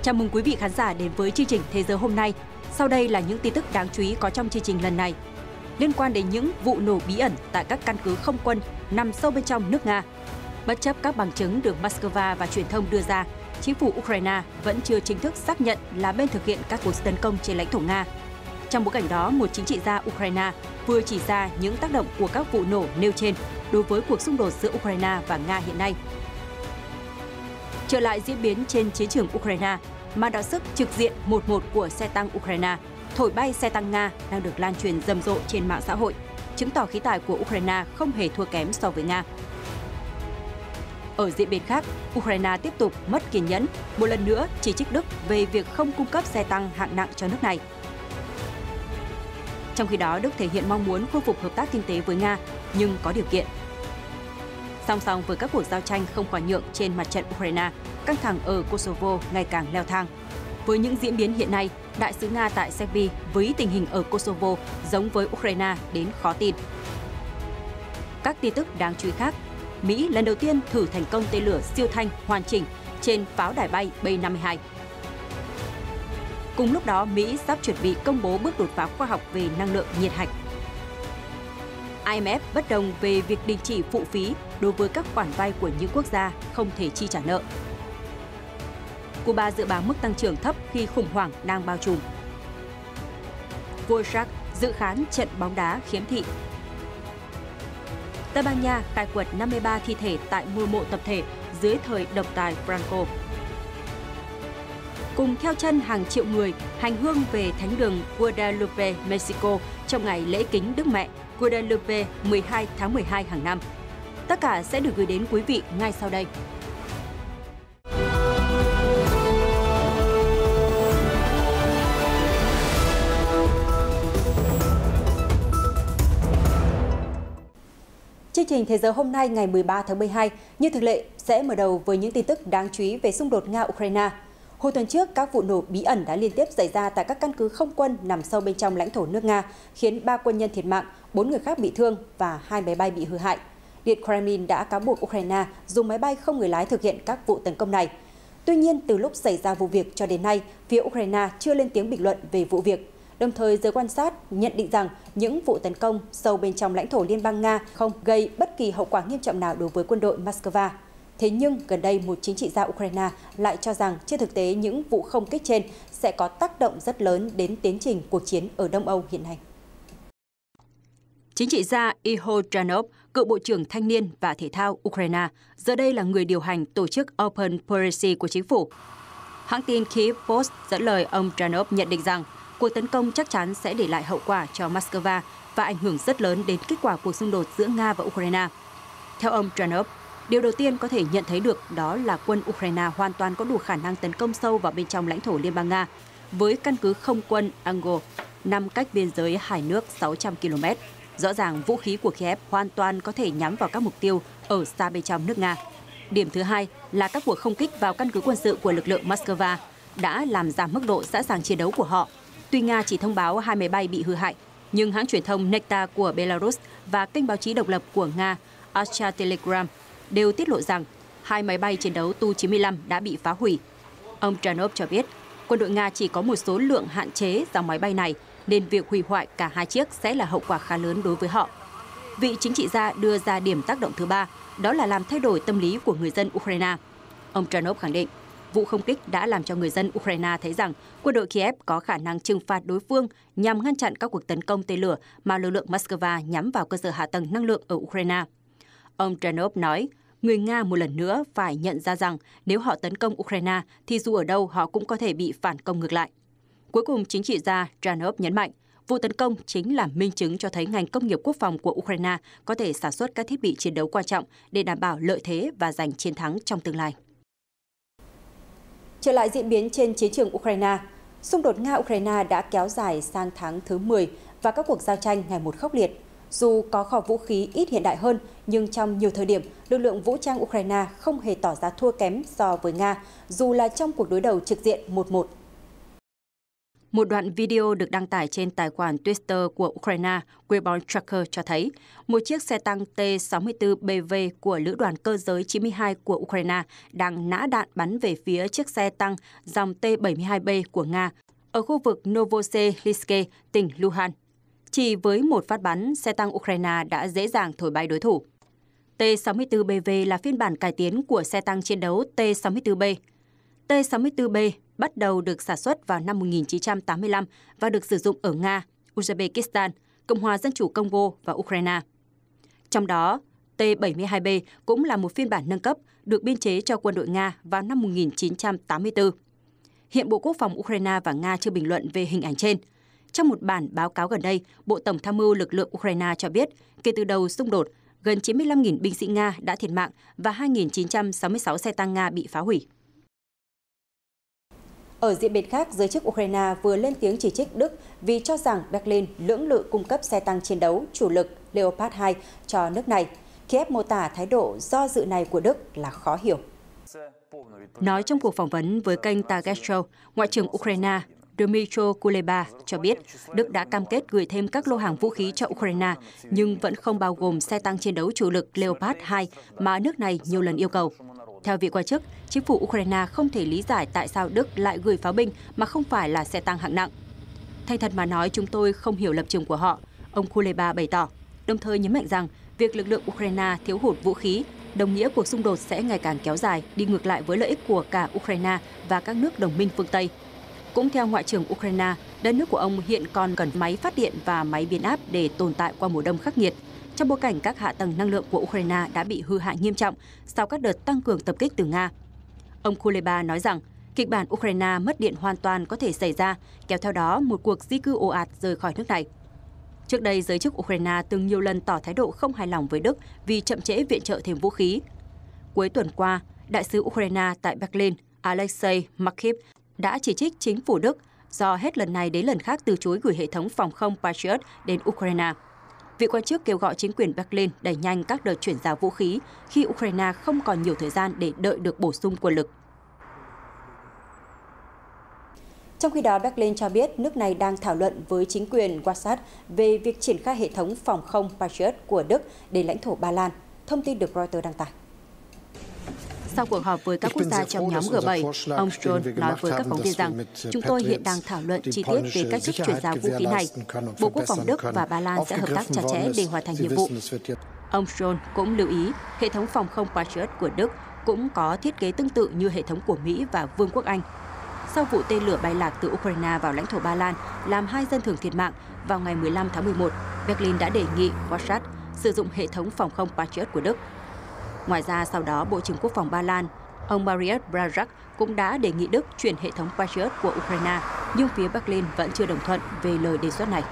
Chào mừng quý vị khán giả đến với chương trình Thế giới hôm nay. Sau đây là những tin tức đáng chú ý có trong chương trình lần này. Liên quan đến những vụ nổ bí ẩn tại các căn cứ không quân nằm sâu bên trong nước Nga. Bất chấp các bằng chứng được Moscow và truyền thông đưa ra, chính phủ Ukraine vẫn chưa chính thức xác nhận là bên thực hiện các cuộc tấn công trên lãnh thổ Nga. Trong bối cảnh đó, một chính trị gia Ukraine vừa chỉ ra những tác động của các vụ nổ nêu trên đối với cuộc xung đột giữa Ukraine và Nga hiện nay. Trở lại diễn biến trên chiến trường Ukraine, màn đọ sức trực diện 1-1 của xe tăng Ukraine, thổi bay xe tăng Nga đang được lan truyền rầm rộ trên mạng xã hội, chứng tỏ khí tài của Ukraine không hề thua kém so với Nga. Ở diễn biến khác, Ukraine tiếp tục mất kiên nhẫn, một lần nữa chỉ trích Đức về việc không cung cấp xe tăng hạng nặng cho nước này. Trong khi đó, Đức thể hiện mong muốn khôi phục hợp tác kinh tế với Nga, nhưng có điều kiện. Song song với các cuộc giao tranh không khoan nhượng trên mặt trận Ukraine, căng thẳng ở Kosovo ngày càng leo thang. Với những diễn biến hiện nay, đại sứ Nga tại Serbia với tình hình ở Kosovo giống với Ukraine đến khó tin. Các tin tức đáng chú ý khác, Mỹ lần đầu tiên thử thành công tên lửa siêu thanh hoàn chỉnh trên pháo đài bay B-52. Cùng lúc đó, Mỹ sắp chuẩn bị công bố bước đột phá khoa học về năng lượng nhiệt hạch. IMF bất đồng về việc đình chỉ phụ phí đối với các khoản vay của những quốc gia không thể chi trả nợ. Cuba dự báo mức tăng trưởng thấp khi khủng hoảng đang bao trùm. Vua Jacques dự khán trận bóng đá khiếm thị. Tây Ban Nha khai quật 53 thi thể tại ngôi mộ tập thể dưới thời độc tài Franco. Cùng theo chân hàng triệu người hành hương về thánh đường Guadalupe, Mexico trong ngày lễ kính Đức Mẹ Guadalupe 12 tháng 12 hàng năm. Tất cả sẽ được gửi đến quý vị ngay sau đây. Chương trình Thế giới hôm nay ngày 13 tháng 12 như thường lệ sẽ mở đầu với những tin tức đáng chú ý về xung đột Nga-Ukraine. Hồi tuần trước, các vụ nổ bí ẩn đã liên tiếp xảy ra tại các căn cứ không quân nằm sâu bên trong lãnh thổ nước Nga, khiến 3 quân nhân thiệt mạng, 4 người khác bị thương và 2 máy bay bị hư hại. Điện Kremlin đã cáo buộc Ukraine dùng máy bay không người lái thực hiện các vụ tấn công này. Tuy nhiên, từ lúc xảy ra vụ việc cho đến nay, phía Ukraine chưa lên tiếng bình luận về vụ việc. Đồng thời, giới quan sát nhận định rằng những vụ tấn công sâu bên trong lãnh thổ Liên bang Nga không gây bất kỳ hậu quả nghiêm trọng nào đối với quân đội Moscow. Thế nhưng, gần đây một chính trị gia Ukraine lại cho rằng trên thực tế những vụ không kích trên sẽ có tác động rất lớn đến tiến trình cuộc chiến ở Đông Âu hiện nay. Chính trị gia Ihor Tranov, cựu Bộ trưởng Thanh niên và Thể thao Ukraine, giờ đây là người điều hành tổ chức Open Policy của chính phủ. Hãng tin Kyiv Post dẫn lời ông Tranov nhận định rằng cuộc tấn công chắc chắn sẽ để lại hậu quả cho Moscow và ảnh hưởng rất lớn đến kết quả cuộc xung đột giữa Nga và Ukraine. Theo ông Tranov, điều đầu tiên có thể nhận thấy được đó là quân Ukraine hoàn toàn có đủ khả năng tấn công sâu vào bên trong lãnh thổ Liên bang Nga, với căn cứ không quân Angol nằm cách biên giới hai nước 600 km. Rõ ràng vũ khí của Kiev hoàn toàn có thể nhắm vào các mục tiêu ở xa bên trong nước Nga. Điểm thứ hai là các cuộc không kích vào căn cứ quân sự của lực lượng Moscow đã làm giảm mức độ sẵn sàng chiến đấu của họ. Tuy Nga chỉ thông báo 2 máy bay bị hư hại, nhưng hãng truyền thông Nekta của Belarus và kênh báo chí độc lập của Nga Astra Telegram đều tiết lộ rằng 2 máy bay chiến đấu Tu-95 đã bị phá hủy. Ông Tranov cho biết, quân đội Nga chỉ có một số lượng hạn chế dòng máy bay này, nên việc hủy hoại cả hai chiếc sẽ là hậu quả khá lớn đối với họ. Vị chính trị gia đưa ra điểm tác động thứ ba, đó là làm thay đổi tâm lý của người dân Ukraine. Ông Tranov khẳng định, vụ không kích đã làm cho người dân Ukraine thấy rằng quân đội Kiev có khả năng trừng phạt đối phương nhằm ngăn chặn các cuộc tấn công tên lửa mà lực lượng Moscow nhắm vào cơ sở hạ tầng năng lượng ở Ukraine. Ông Tranov nói, người Nga một lần nữa phải nhận ra rằng nếu họ tấn công Ukraine thì dù ở đâu họ cũng có thể bị phản công ngược lại. Cuối cùng, chính trị gia Tranov nhấn mạnh, vụ tấn công chính là minh chứng cho thấy ngành công nghiệp quốc phòng của Ukraine có thể sản xuất các thiết bị chiến đấu quan trọng để đảm bảo lợi thế và giành chiến thắng trong tương lai. Trở lại diễn biến trên chiến trường Ukraine, xung đột Nga-Ukraine đã kéo dài sang tháng thứ 10 và các cuộc giao tranh ngày một khốc liệt. Dù có kho vũ khí ít hiện đại hơn, nhưng trong nhiều thời điểm, lực lượng vũ trang Ukraine không hề tỏ ra thua kém so với Nga, dù là trong cuộc đối đầu trực diện 1-1. Một đoạn video được đăng tải trên tài khoản Twitter của Ukraine, Weapon Tracker cho thấy một chiếc xe tăng T-64BV của Lữ đoàn Cơ giới 92 của Ukraine đang nã đạn bắn về phía chiếc xe tăng dòng T-72B của Nga ở khu vực Novosibirsk, tỉnh Luhansk. Chỉ với một phát bắn, xe tăng Ukraine đã dễ dàng thổi bay đối thủ. T-64BV là phiên bản cải tiến của xe tăng chiến đấu T-64B. T-64B bắt đầu được sản xuất vào năm 1985 và được sử dụng ở Nga, Uzbekistan, Cộng hòa Dân chủ Congo và Ukraine. Trong đó, T-72B cũng là một phiên bản nâng cấp được biên chế cho quân đội Nga vào năm 1984. Hiện Bộ Quốc phòng Ukraine và Nga chưa bình luận về hình ảnh trên. Trong một bản báo cáo gần đây, Bộ Tổng tham mưu lực lượng Ukraine cho biết, kể từ đầu xung đột, gần 95.000 binh sĩ Nga đã thiệt mạng và 2.966 xe tăng Nga bị phá hủy. Ở diễn biến khác, giới chức Ukraine vừa lên tiếng chỉ trích Đức vì cho rằng Berlin lưỡng lự cung cấp xe tăng chiến đấu chủ lực Leopard 2 cho nước này. Kiev mô tả thái độ do dự này của Đức là khó hiểu. Nói trong cuộc phỏng vấn với kênh Target Show, Ngoại trưởng Ukraine Dmytro Kuleba cho biết Đức đã cam kết gửi thêm các lô hàng vũ khí cho Ukraine, nhưng vẫn không bao gồm xe tăng chiến đấu chủ lực Leopard 2 mà nước này nhiều lần yêu cầu. Theo vị quan chức, chính phủ Ukraine không thể lý giải tại sao Đức lại gửi pháo binh mà không phải là xe tăng hạng nặng. Thành thật mà nói, chúng tôi không hiểu lập trường của họ, ông Kuleba bày tỏ, đồng thời nhấn mạnh rằng việc lực lượng Ukraine thiếu hụt vũ khí đồng nghĩa cuộc xung đột sẽ ngày càng kéo dài, đi ngược lại với lợi ích của cả Ukraine và các nước đồng minh phương Tây. Cũng theo Ngoại trưởng Ukraine, đất nước của ông hiện còn cần máy phát điện và máy biến áp để tồn tại qua mùa đông khắc nghiệt, trong bối cảnh các hạ tầng năng lượng của Ukraine đã bị hư hại nghiêm trọng sau các đợt tăng cường tập kích từ Nga. Ông Kuleba nói rằng, kịch bản Ukraine mất điện hoàn toàn có thể xảy ra, kéo theo đó một cuộc di cư ồ ạt rời khỏi nước này. Trước đây, giới chức Ukraine từng nhiều lần tỏ thái độ không hài lòng với Đức vì chậm trễ viện trợ thêm vũ khí. Cuối tuần qua, đại sứ Ukraine tại Berlin, Alexei Markiv, đã chỉ trích chính phủ Đức do hết lần này đến lần khác từ chối gửi hệ thống phòng không Patriot đến Ukraine. Vị quan chức kêu gọi chính quyền Berlin đẩy nhanh các đợt chuyển giao vũ khí khi Ukraine không còn nhiều thời gian để đợi được bổ sung quân lực. Trong khi đó, Berlin cho biết nước này đang thảo luận với chính quyền Warsaw về việc triển khai hệ thống phòng không Patriot của Đức đến lãnh thổ Ba Lan, thông tin được Reuters đăng tải. Sau cuộc họp với các quốc gia trong nhóm G7, ông Scholz nói với các phóng viên rằng chúng tôi hiện đang thảo luận chi tiết về cách thức chuyển giao vũ khí này. Bộ Quốc phòng Đức và Ba Lan sẽ hợp tác chặt chẽ để hoàn thành nhiệm vụ. Ông Scholz cũng lưu ý hệ thống phòng không Patriot của Đức cũng có thiết kế tương tự như hệ thống của Mỹ và Vương quốc Anh. Sau vụ tên lửa bay lạc từ Ukraine vào lãnh thổ Ba Lan làm 2 dân thường thiệt mạng vào ngày 15 tháng 11, Berlin đã đề nghị Warsaw sử dụng hệ thống phòng không Patriot của Đức. Ngoài ra, sau đó, Bộ trưởng Quốc phòng Ba Lan, ông Mariusz Błaszczak cũng đã đề nghị Đức chuyển hệ thống Patriot của Ukraine, nhưng phía Berlin vẫn chưa đồng thuận về lời đề xuất này.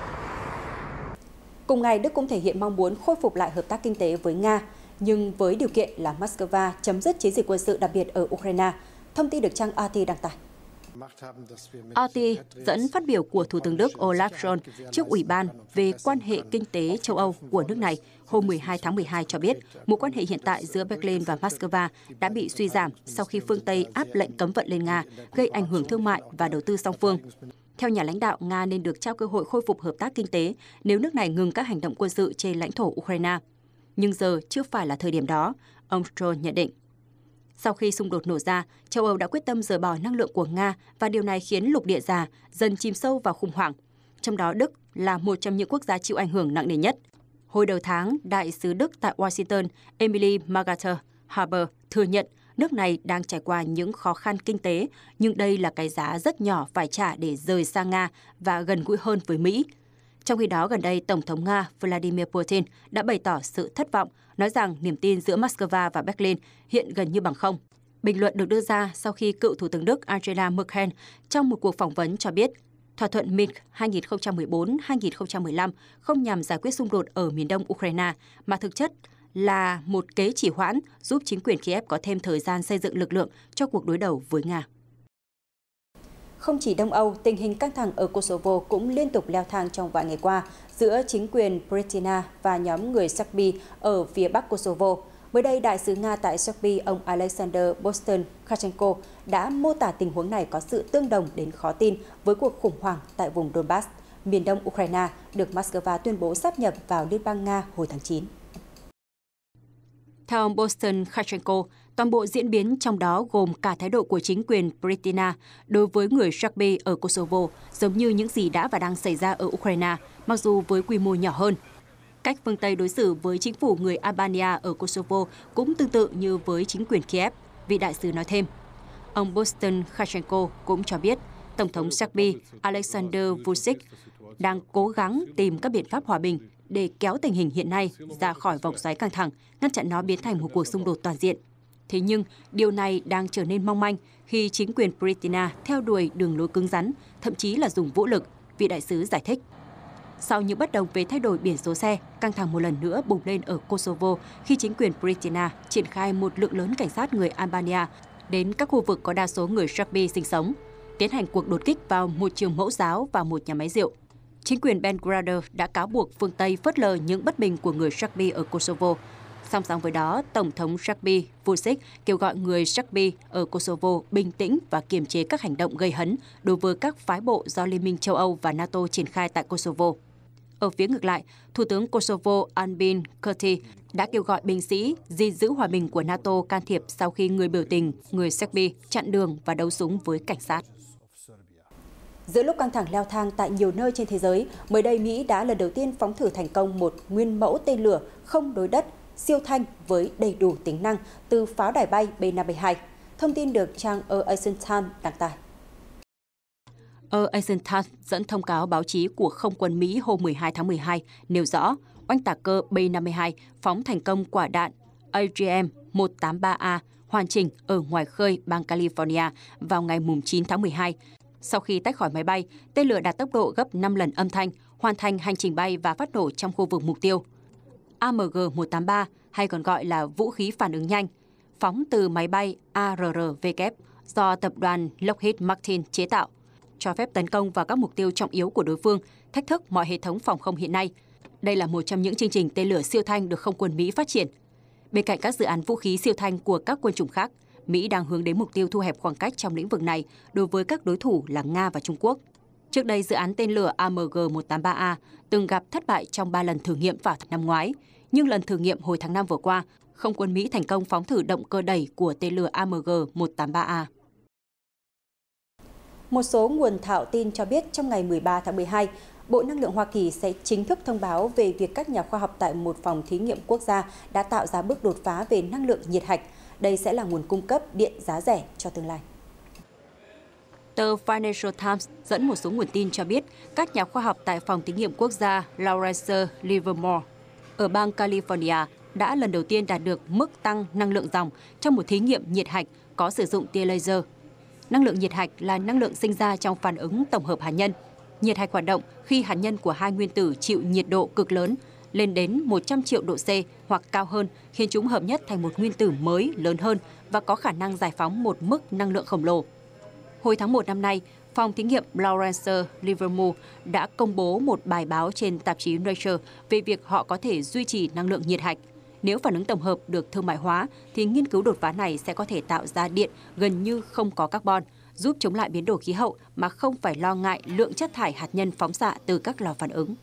Cùng ngày, Đức cũng thể hiện mong muốn khôi phục lại hợp tác kinh tế với Nga, nhưng với điều kiện là Moscow chấm dứt chiến dịch quân sự đặc biệt ở Ukraine. Thông tin được trang RT đăng tải. RT dẫn phát biểu của Thủ tướng Đức Olaf Scholz trước Ủy ban về quan hệ kinh tế châu Âu của nước này hôm 12 tháng 12 cho biết mối quan hệ hiện tại giữa Berlin và Moscow đã bị suy giảm sau khi phương Tây áp lệnh cấm vận lên Nga, gây ảnh hưởng thương mại và đầu tư song phương. Theo nhà lãnh đạo, Nga nên được trao cơ hội khôi phục hợp tác kinh tế nếu nước này ngừng các hành động quân sự trên lãnh thổ Ukraine. Nhưng giờ chưa phải là thời điểm đó, ông Scholz nhận định. Sau khi xung đột nổ ra, châu Âu đã quyết tâm rời bỏ năng lượng của Nga và điều này khiến lục địa già dần chìm sâu vào khủng hoảng. Trong đó, Đức là một trong những quốc gia chịu ảnh hưởng nặng nề nhất. Hồi đầu tháng, Đại sứ Đức tại Washington, Emily Magath-Haber thừa nhận nước này đang trải qua những khó khăn kinh tế, nhưng đây là cái giá rất nhỏ phải trả để rời xa Nga và gần gũi hơn với Mỹ. Trong khi đó, gần đây, Tổng thống Nga Vladimir Putin đã bày tỏ sự thất vọng, nói rằng niềm tin giữa Moscow và Berlin hiện gần như bằng không. Bình luận được đưa ra sau khi cựu Thủ tướng Đức Angela Merkel trong một cuộc phỏng vấn cho biết thỏa thuận Minsk 2014-2015 không nhằm giải quyết xung đột ở miền đông Ukraine, mà thực chất là một kế chỉ hoãn giúp chính quyền Kiev có thêm thời gian xây dựng lực lượng cho cuộc đối đầu với Nga. Không chỉ Đông Âu, tình hình căng thẳng ở Kosovo cũng liên tục leo thang trong vài ngày qua giữa chính quyền Pristina và nhóm người Serbi ở phía bắc Kosovo. Mới đây, đại sứ Nga tại Serbia, ông Alexander Boston-Kharchenko đã mô tả tình huống này có sự tương đồng đến khó tin với cuộc khủng hoảng tại vùng Donbass, miền đông Ukraine, được Moscow tuyên bố sáp nhập vào Liên bang Nga hồi tháng 9. Theo ông Boston-Kharchenko, toàn bộ diễn biến trong đó gồm cả thái độ của chính quyền Pristina đối với người Serbia ở Kosovo, giống như những gì đã và đang xảy ra ở Ukraine, mặc dù với quy mô nhỏ hơn. Cách phương Tây đối xử với chính phủ người Albania ở Kosovo cũng tương tự như với chính quyền Kiev, vị đại sứ nói thêm. Ông Boston-Kharchenko cũng cho biết, Tổng thống Serbia Alexander Vučić đang cố gắng tìm các biện pháp hòa bình để kéo tình hình hiện nay ra khỏi vòng xoáy căng thẳng, ngăn chặn nó biến thành một cuộc xung đột toàn diện. Thế nhưng, điều này đang trở nên mong manh khi chính quyền Pristina theo đuổi đường lối cứng rắn, thậm chí là dùng vũ lực, vị đại sứ giải thích. Sau những bất đồng về thay đổi biển số xe, căng thẳng một lần nữa bùng lên ở Kosovo khi chính quyền Pristina triển khai một lượng lớn cảnh sát người Albania đến các khu vực có đa số người Serbia sinh sống, tiến hành cuộc đột kích vào một trường mẫu giáo và một nhà máy rượu. Chính quyền Belgrade đã cáo buộc phương Tây phớt lờ những bất bình của người Serbia ở Kosovo. Song song với đó, Tổng thống Serbia Vučić kêu gọi người Serbia ở Kosovo bình tĩnh và kiềm chế các hành động gây hấn đối với các phái bộ do Liên minh châu Âu và NATO triển khai tại Kosovo. Ở phía ngược lại, Thủ tướng Kosovo Albin Kurti đã kêu gọi binh sĩ gìn giữ hòa bình của NATO can thiệp sau khi người biểu tình, người Serbia chặn đường và đấu súng với cảnh sát. Giữa lúc căng thẳng leo thang tại nhiều nơi trên thế giới, mới đây Mỹ đã lần đầu tiên phóng thử thành công một nguyên mẫu tên lửa không đối đất siêu thanh với đầy đủ tính năng từ pháo đài bay B-52. Thông tin được trang Asian Times đăng tải. Asian Times dẫn thông cáo báo chí của Không quân Mỹ hôm 12 tháng 12 nêu rõ oanh tạc cơ B-52 phóng thành công quả đạn AGM-183A hoàn chỉnh ở ngoài khơi bang California vào ngày 9 tháng 12. Sau khi tách khỏi máy bay, tên lửa đạt tốc độ gấp 5 lần âm thanh, hoàn thành hành trình bay và phát nổ trong khu vực mục tiêu. AMG-183, hay còn gọi là vũ khí phản ứng nhanh, phóng từ máy bay ARRW do tập đoàn Lockheed Martin chế tạo, cho phép tấn công vào các mục tiêu trọng yếu của đối phương, thách thức mọi hệ thống phòng không hiện nay. Đây là một trong những chương trình tên lửa siêu thanh được Không quân Mỹ phát triển. Bên cạnh các dự án vũ khí siêu thanh của các quân chủng khác, Mỹ đang hướng đến mục tiêu thu hẹp khoảng cách trong lĩnh vực này đối với các đối thủ là Nga và Trung Quốc. Trước đây, dự án tên lửa AMG-183A từng gặp thất bại trong 3 lần thử nghiệm vào năm ngoái, nhưng lần thử nghiệm hồi tháng 5 vừa qua, Không quân Mỹ thành công phóng thử động cơ đẩy của tên lửa AMG-183A. Một số nguồn thạo tin cho biết trong ngày 13 tháng 12, Bộ Năng lượng Hoa Kỳ sẽ chính thức thông báo về việc các nhà khoa học tại một phòng thí nghiệm quốc gia đã tạo ra bước đột phá về năng lượng nhiệt hạch. Đây sẽ là nguồn cung cấp điện giá rẻ cho tương lai. Tờ Financial Times dẫn một số nguồn tin cho biết các nhà khoa học tại phòng thí nghiệm quốc gia Lawrence Livermore ở bang California đã lần đầu tiên đạt được mức tăng năng lượng dòng trong một thí nghiệm nhiệt hạch có sử dụng tia laser. Năng lượng nhiệt hạch là năng lượng sinh ra trong phản ứng tổng hợp hạt nhân. Nhiệt hạch hoạt động khi hạt nhân của hai nguyên tử chịu nhiệt độ cực lớn, lên đến 100 triệu độ C hoặc cao hơn, khiến chúng hợp nhất thành một nguyên tử mới lớn hơn và có khả năng giải phóng một mức năng lượng khổng lồ. Hồi tháng 1 năm nay, phòng thí nghiệm Lawrence Livermore đã công bố một bài báo trên tạp chí Nature về việc họ có thể duy trì năng lượng nhiệt hạch. Nếu phản ứng tổng hợp được thương mại hóa, thì nghiên cứu đột phá này sẽ có thể tạo ra điện gần như không có carbon, giúp chống lại biến đổi khí hậu mà không phải lo ngại lượng chất thải hạt nhân phóng xạ từ các lò phản ứng.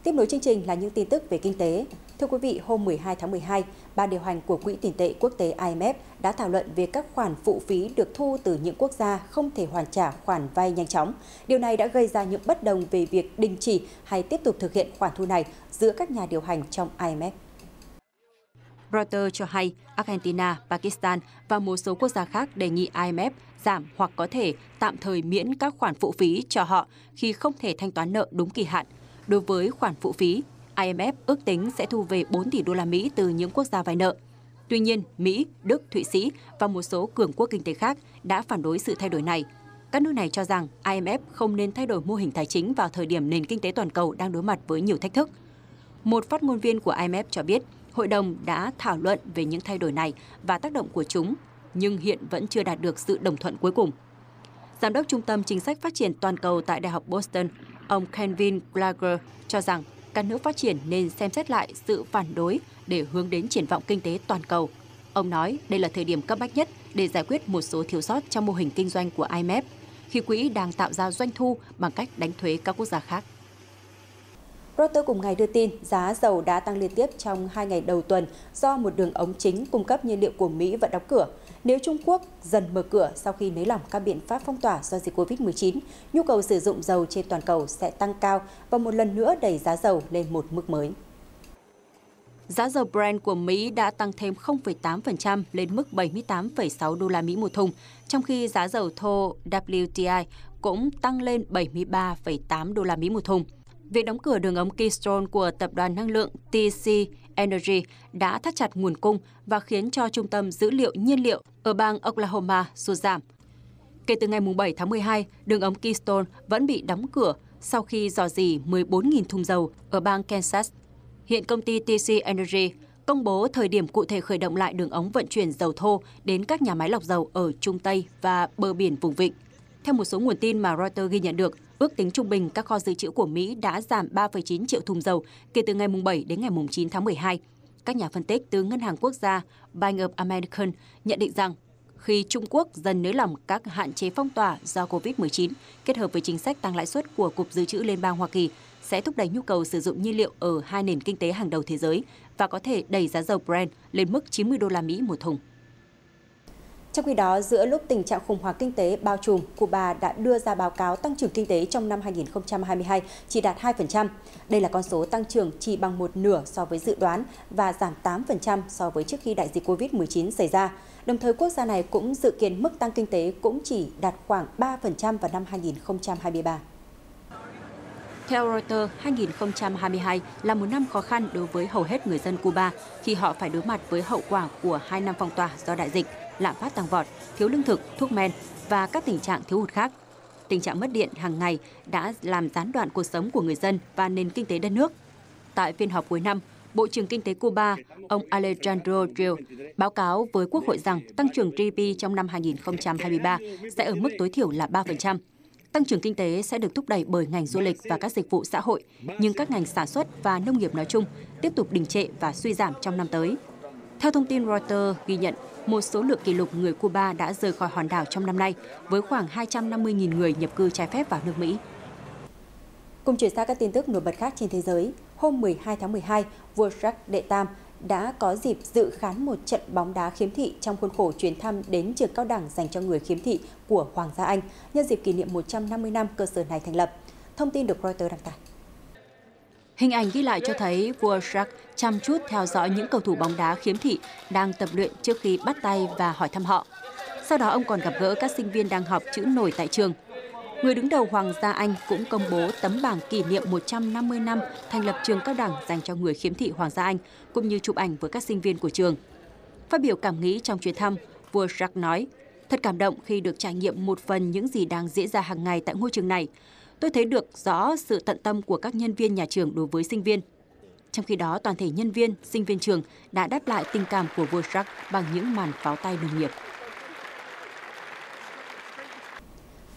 Tiếp nối chương trình là những tin tức về kinh tế. Thưa quý vị, hôm 12 tháng 12, Ban điều hành của Quỹ tiền tệ quốc tế IMF đã thảo luận về các khoản phụ phí được thu từ những quốc gia không thể hoàn trả khoản vay nhanh chóng. Điều này đã gây ra những bất đồng về việc đình chỉ hay tiếp tục thực hiện khoản thu này giữa các nhà điều hành trong IMF. Reuters cho hay Argentina, Pakistan và một số quốc gia khác đề nghị IMF giảm hoặc có thể tạm thời miễn các khoản phụ phí cho họ khi không thể thanh toán nợ đúng kỳ hạn. Đối với khoản phụ phí, IMF ước tính sẽ thu về 4 tỷ đô la Mỹ từ những quốc gia vay nợ. Tuy nhiên, Mỹ, Đức, Thụy Sĩ và một số cường quốc kinh tế khác đã phản đối sự thay đổi này. Các nước này cho rằng IMF không nên thay đổi mô hình tài chính vào thời điểm nền kinh tế toàn cầu đang đối mặt với nhiều thách thức. Một phát ngôn viên của IMF cho biết, Hội đồng đã thảo luận về những thay đổi này và tác động của chúng, nhưng hiện vẫn chưa đạt được sự đồng thuận cuối cùng. Giám đốc Trung tâm Chính sách Phát triển Toàn cầu tại Đại học Boston, ông Kevin Gallagher cho rằng các nước phát triển nên xem xét lại sự phản đối để hướng đến triển vọng kinh tế toàn cầu. Ông nói đây là thời điểm cấp bách nhất để giải quyết một số thiếu sót trong mô hình kinh doanh của IMF, khi quỹ đang tạo ra doanh thu bằng cách đánh thuế các quốc gia khác. Reuters cùng ngày đưa tin giá dầu đã tăng liên tiếp trong 2 ngày đầu tuần do một đường ống chính cung cấp nhiên liệu của Mỹ vẫn đóng cửa. Nếu Trung Quốc dần mở cửa sau khi nới lỏng các biện pháp phong tỏa do dịch Covid-19, nhu cầu sử dụng dầu trên toàn cầu sẽ tăng cao và một lần nữa đẩy giá dầu lên một mức mới. Giá dầu Brent của Mỹ đã tăng thêm 0,8% lên mức 78,6 đô la Mỹ một thùng, trong khi giá dầu thô WTI cũng tăng lên 73,8 đô la Mỹ một thùng. Việc đóng cửa đường ống Keystone của tập đoàn năng lượng TC Energy đã thắt chặt nguồn cung và khiến cho trung tâm dữ liệu nhiên liệu ở bang Oklahoma sụt giảm. Kể từ ngày 7 tháng 12, đường ống Keystone vẫn bị đóng cửa sau khi rò rỉ 14.000 thùng dầu ở bang Kansas. Hiện công ty TC Energy công bố thời điểm cụ thể khởi động lại đường ống vận chuyển dầu thô đến các nhà máy lọc dầu ở Trung Tây và bờ biển vùng vịnh. Theo một số nguồn tin mà Reuters ghi nhận được, ước tính trung bình các kho dự trữ của Mỹ đã giảm 3,9 triệu thùng dầu kể từ ngày 7 đến ngày 9 tháng 12. Các nhà phân tích từ Ngân hàng Quốc gia Bank of America nhận định rằng khi Trung Quốc dần nới lỏng các hạn chế phong tỏa do Covid-19 kết hợp với chính sách tăng lãi suất của Cục Dự trữ Liên bang Hoa Kỳ sẽ thúc đẩy nhu cầu sử dụng nhiên liệu ở hai nền kinh tế hàng đầu thế giới và có thể đẩy giá dầu Brent lên mức 90 đô la Mỹ một thùng. Trong khi đó, giữa lúc tình trạng khủng hoảng kinh tế bao trùm, Cuba đã đưa ra báo cáo tăng trưởng kinh tế trong năm 2022 chỉ đạt 2%. Đây là con số tăng trưởng chỉ bằng một nửa so với dự đoán và giảm 8% so với trước khi đại dịch Covid-19 xảy ra. Đồng thời, quốc gia này cũng dự kiến mức tăng kinh tế cũng chỉ đạt khoảng 3% vào năm 2023. Theo Reuters, 2022 là một năm khó khăn đối với hầu hết người dân Cuba khi họ phải đối mặt với hậu quả của 2 năm phong tỏa do đại dịch, lạm phát tăng vọt, thiếu lương thực, thuốc men và các tình trạng thiếu hụt khác. Tình trạng mất điện hàng ngày đã làm gián đoạn cuộc sống của người dân và nền kinh tế đất nước. Tại phiên họp cuối năm, Bộ trưởng Kinh tế Cuba, ông Alejandro Gil, báo cáo với Quốc hội rằng tăng trưởng GDP trong năm 2023 sẽ ở mức tối thiểu là 3%. Tăng trưởng kinh tế sẽ được thúc đẩy bởi ngành du lịch và các dịch vụ xã hội, nhưng các ngành sản xuất và nông nghiệp nói chung tiếp tục đình trệ và suy giảm trong năm tới. Theo thông tin Reuters ghi nhận, một số lượng kỷ lục người Cuba đã rời khỏi hòn đảo trong năm nay, với khoảng 250.000 người nhập cư trái phép vào nước Mỹ. Cùng chuyển sang các tin tức nổi bật khác trên thế giới, hôm 12 tháng 12, vua Jacques đệ Tam đã có dịp dự khán một trận bóng đá khiếm thị trong khuôn khổ chuyến thăm đến trường cao đẳng dành cho người khiếm thị của Hoàng gia Anh nhân dịp kỷ niệm 150 năm cơ sở này thành lập. Thông tin được Reuters đăng tải. Hình ảnh ghi lại cho thấy vua Jacques chăm chút theo dõi những cầu thủ bóng đá khiếm thị đang tập luyện trước khi bắt tay và hỏi thăm họ. Sau đó ông còn gặp gỡ các sinh viên đang học chữ nổi tại trường. Người đứng đầu Hoàng gia Anh cũng công bố tấm bảng kỷ niệm 150 năm thành lập trường cao đẳng dành cho người khiếm thị Hoàng gia Anh, cũng như chụp ảnh với các sinh viên của trường. Phát biểu cảm nghĩ trong chuyến thăm, vua Jacques nói, thật cảm động khi được trải nghiệm một phần những gì đang diễn ra hàng ngày tại ngôi trường này. Tôi thấy được rõ sự tận tâm của các nhân viên nhà trường đối với sinh viên. Trong khi đó, toàn thể nhân viên, sinh viên trường đã đáp lại tình cảm của vua Jacques bằng những màn pháo tay nồng nhiệt.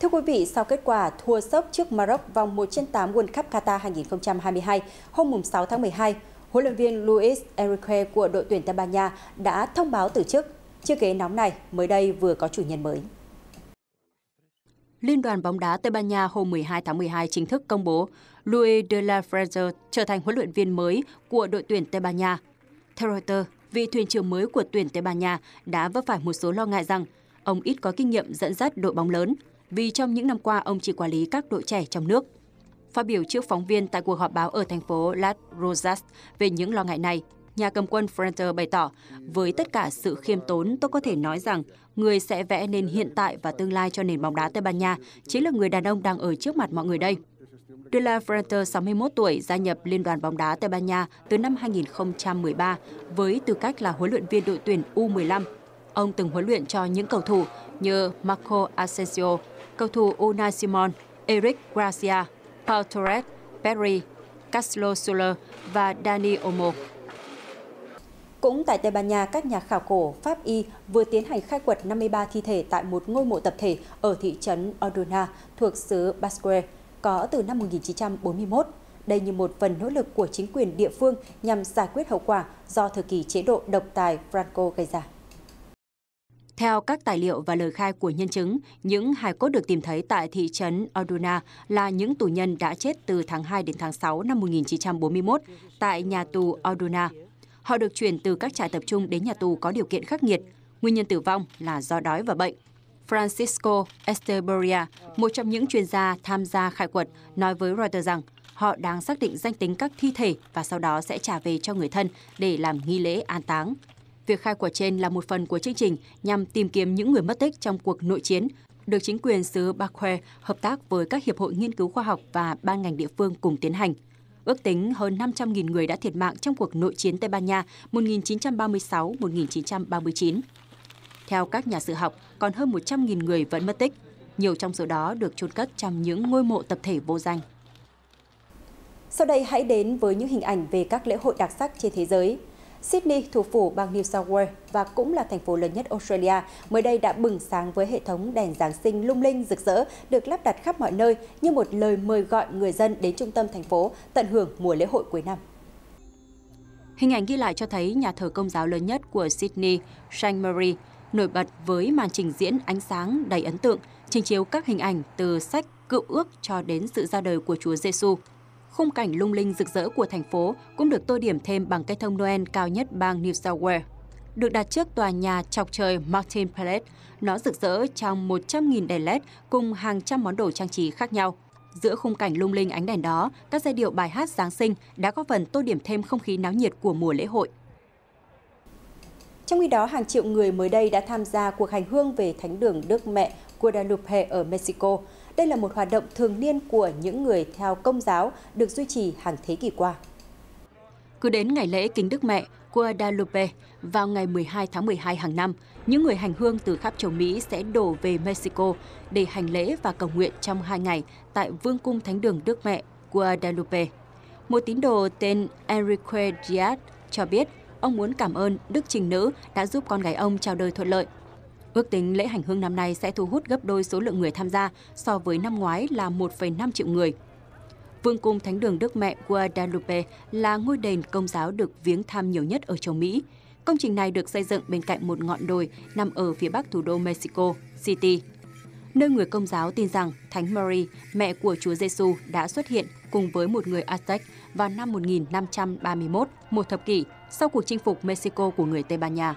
Thưa quý vị, sau kết quả thua sốc trước Maroc vòng 1/8 World Cup Qatar 2022, hôm 6 tháng 12, huấn luyện viên Luis Enrique của đội tuyển Tây Ban Nha đã thông báo từ chức. Chiếc ghế nóng này mới đây vừa có chủ nhân mới. Liên đoàn bóng đá Tây Ban Nha hôm 12 tháng 12 chính thức công bố Luis de la Fuente trở thành huấn luyện viên mới của đội tuyển Tây Ban Nha. Theo Reuters, vị thuyền trưởng mới của tuyển Tây Ban Nha đã vấp phải một số lo ngại rằng ông ít có kinh nghiệm dẫn dắt đội bóng lớn, vì trong những năm qua ông chỉ quản lý các đội trẻ trong nước. Phát biểu trước phóng viên tại cuộc họp báo ở thành phố Las Rosas về những lo ngại này, nhà cầm quân Fuente bày tỏ, với tất cả sự khiêm tốn, tôi có thể nói rằng người sẽ vẽ nên hiện tại và tương lai cho nền bóng đá Tây Ban Nha chính là người đàn ông đang ở trước mặt mọi người đây. De la Fuente, 61 tuổi, gia nhập Liên đoàn bóng đá Tây Ban Nha từ năm 2013 với tư cách là huấn luyện viên đội tuyển U15. Ông từng huấn luyện cho những cầu thủ như Marco Asensio, cầu thủ Unai Simon, Eric Garcia, Pau Torres, Pedri, Carlos Soler và Dani Olmo. Cũng tại Tây Ban Nha, các nhà khảo cổ Pháp Y vừa tiến hành khai quật 53 thi thể tại một ngôi mộ tập thể ở thị trấn Orduna thuộc xứ Basque, có từ năm 1941. đây như một phần nỗ lực của chính quyền địa phương nhằm giải quyết hậu quả do thời kỳ chế độ độc tài Franco gây ra. Theo các tài liệu và lời khai của nhân chứng, những hài cốt được tìm thấy tại thị trấn Orduna là những tù nhân đã chết từ tháng 2 đến tháng 6 năm 1941 tại nhà tù Orduna. Họ được chuyển từ các trại tập trung đến nhà tù có điều kiện khắc nghiệt. Nguyên nhân tử vong là do đói và bệnh. Francisco Esteborria, một trong những chuyên gia tham gia khai quật, nói với Reuters rằng họ đang xác định danh tính các thi thể và sau đó sẽ trả về cho người thân để làm nghi lễ an táng. Việc khai quật trên là một phần của chương trình nhằm tìm kiếm những người mất tích trong cuộc nội chiến, được chính quyền xứ Baquer hợp tác với các hiệp hội nghiên cứu khoa học và ban ngành địa phương cùng tiến hành. Ước tính hơn 500.000 người đã thiệt mạng trong cuộc nội chiến Tây Ban Nha 1936-1939. Theo các nhà sử học, còn hơn 100.000 người vẫn mất tích. Nhiều trong số đó được chôn cất trong những ngôi mộ tập thể vô danh. Sau đây hãy đến với những hình ảnh về các lễ hội đặc sắc trên thế giới. Sydney, thủ phủ bang New South Wales và cũng là thành phố lớn nhất Australia, mới đây đã bừng sáng với hệ thống đèn Giáng sinh lung linh rực rỡ được lắp đặt khắp mọi nơi như một lời mời gọi người dân đến trung tâm thành phố tận hưởng mùa lễ hội cuối năm. Hình ảnh ghi lại cho thấy nhà thờ Công giáo lớn nhất của Sydney, St. Mary, nổi bật với màn trình diễn ánh sáng đầy ấn tượng, trình chiếu các hình ảnh từ sách Cựu Ước cho đến sự ra đời của Chúa Giêsu. Khung cảnh lung linh rực rỡ của thành phố cũng được tô điểm thêm bằng cây thông Noel cao nhất bang New South Wales. Được đặt trước tòa nhà chọc trời Martin Place, nó rực rỡ trong 100.000 đèn LED cùng hàng trăm món đồ trang trí khác nhau. Giữa khung cảnh lung linh ánh đèn đó, các giai điệu bài hát Giáng sinh đã góp phần tô điểm thêm không khí náo nhiệt của mùa lễ hội. Trong khi đó, hàng triệu người mới đây đã tham gia cuộc hành hương về Thánh đường Đức Mẹ Guadalupe ở Mexico. Đây là một hoạt động thường niên của những người theo Công giáo được duy trì hàng thế kỷ qua. Cứ đến ngày lễ Kính Đức Mẹ Guadalupe vào ngày 12 tháng 12 hàng năm, những người hành hương từ khắp châu Mỹ sẽ đổ về Mexico để hành lễ và cầu nguyện trong 2 ngày tại Vương cung Thánh đường Đức Mẹ Guadalupe. Một tín đồ tên Enrique Diaz cho biết ông muốn cảm ơn Đức Trinh Nữ đã giúp con gái ông chào đời thuận lợi. Ước tính lễ hành hương năm nay sẽ thu hút gấp đôi số lượng người tham gia so với năm ngoái là 1,5 triệu người. Vương cung Thánh đường Đức Mẹ Guadalupe là ngôi đền Công giáo được viếng thăm nhiều nhất ở châu Mỹ. Công trình này được xây dựng bên cạnh một ngọn đồi nằm ở phía bắc thủ đô Mexico City, nơi người Công giáo tin rằng Thánh Mary, mẹ của Chúa Giêsu đã xuất hiện cùng với một người Aztec vào năm 1531, một thập kỷ sau cuộc chinh phục Mexico của người Tây Ban Nha.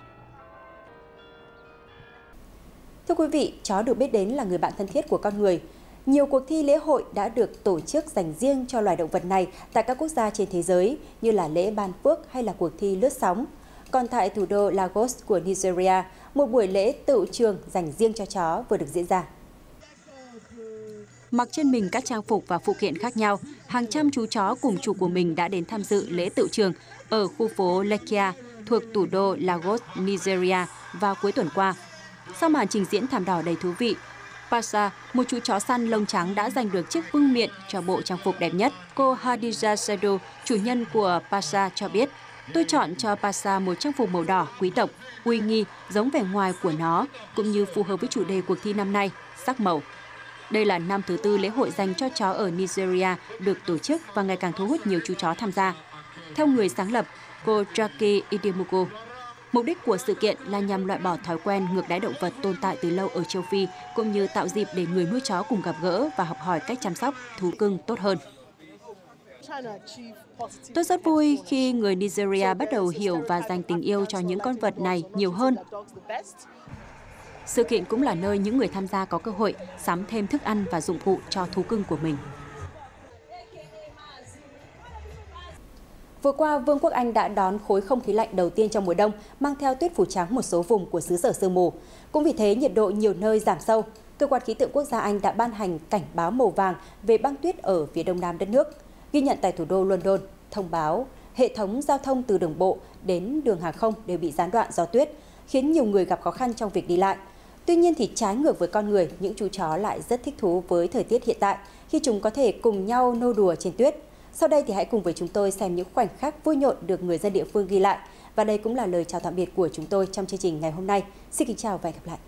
Thưa quý vị, chó được biết đến là người bạn thân thiết của con người. Nhiều cuộc thi lễ hội đã được tổ chức dành riêng cho loài động vật này tại các quốc gia trên thế giới như là lễ ban phước hay là cuộc thi lướt sóng. Còn tại thủ đô Lagos của Nigeria, một buổi lễ tựu trường dành riêng cho chó vừa được diễn ra. Mặc trên mình các trang phục và phụ kiện khác nhau, hàng trăm chú chó cùng chủ của mình đã đến tham dự lễ tựu trường ở khu phố Lekia thuộc thủ đô Lagos, Nigeria vào cuối tuần qua. Sau màn trình diễn thảm đỏ đầy thú vị, Pasha, một chú chó săn lông trắng đã giành được chiếc vương miện cho bộ trang phục đẹp nhất. Cô Hadija Sado, chủ nhân của Pasha cho biết, tôi chọn cho Pasha một trang phục màu đỏ quý tộc, uy nghi, giống vẻ ngoài của nó, cũng như phù hợp với chủ đề cuộc thi năm nay, sắc màu. Đây là năm thứ 4 lễ hội dành cho chó ở Nigeria được tổ chức và ngày càng thu hút nhiều chú chó tham gia. Theo người sáng lập, cô Jackie Idemugo, mục đích của sự kiện là nhằm loại bỏ thói quen ngược đãi động vật tồn tại từ lâu ở châu Phi, cũng như tạo dịp để người nuôi chó cùng gặp gỡ và học hỏi cách chăm sóc thú cưng tốt hơn. Tôi rất vui khi người Nigeria bắt đầu hiểu và dành tình yêu cho những con vật này nhiều hơn. Sự kiện cũng là nơi những người tham gia có cơ hội sắm thêm thức ăn và dụng cụ cho thú cưng của mình. Vừa qua, Vương quốc Anh đã đón khối không khí lạnh đầu tiên trong mùa đông, mang theo tuyết phủ trắng một số vùng của xứ sở sương mù. Cũng vì thế, nhiệt độ nhiều nơi giảm sâu. Cơ quan khí tượng quốc gia Anh đã ban hành cảnh báo màu vàng về băng tuyết ở phía đông nam đất nước. Ghi nhận tại thủ đô London, thông báo hệ thống giao thông từ đường bộ đến đường hàng không đều bị gián đoạn do tuyết, khiến nhiều người gặp khó khăn trong việc đi lại. Tuy nhiên thì trái ngược với con người, những chú chó lại rất thích thú với thời tiết hiện tại khi chúng có thể cùng nhau nô đùa trên tuyết. Sau đây thì hãy cùng với chúng tôi xem những khoảnh khắc vui nhộn được người dân địa phương ghi lại. Và đây cũng là lời chào tạm biệt của chúng tôi trong chương trình ngày hôm nay. Xin kính chào và hẹn gặp lại.